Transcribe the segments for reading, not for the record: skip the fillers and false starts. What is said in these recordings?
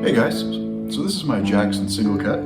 Hey guys, so this is my Jackson single cut.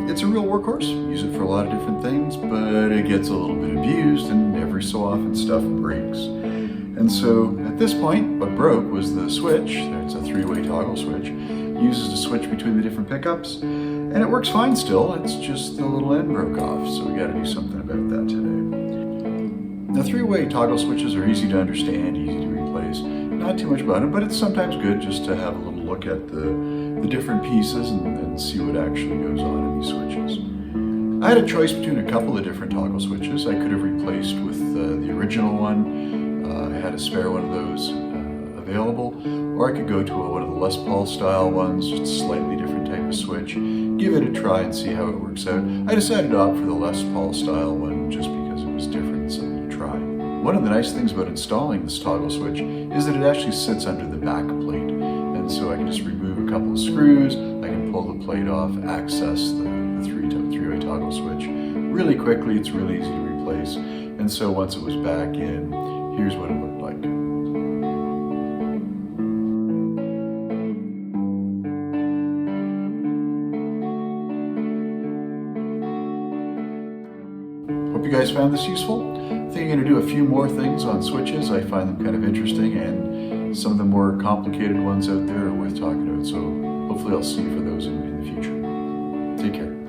It's a real workhorse, use it for a lot of different things, but it gets a little bit abused and every so often stuff breaks. And so at this point, what broke was the switch. It's a three-way toggle switch. It uses to switch between the different pickups, and it works fine still, it's just the little end broke off, so we gotta do something about that today. The three-way toggle switches are easy to understand, easy to replace. Not too much about them, but it's sometimes good just to have a little look at the different pieces and see what actually goes on in these switches. I had a choice between a couple of different toggle switches. I could have replaced with the original one. I had a spare one of those available, or I could go to one of the Les Paul style ones, just a slightly different type of switch, give it a try and see how it works out. I decided to opt for the Les Paul style one just because it was different, something to try. One of the nice things about installing this toggle switch is that it actually sits under the back plate. And so I can just remove a couple of screws, I can pull the plate off, access the three-way toggle switch really quickly. It's really easy to replace. And so once it was back in, here's what it looked like. Hope you guys found this useful. I think I'm going to do a few more things on switches. I find them kind of interesting, and some of the more complicated ones out there are worth talking about. So hopefully I'll see you for those in the future. Take care.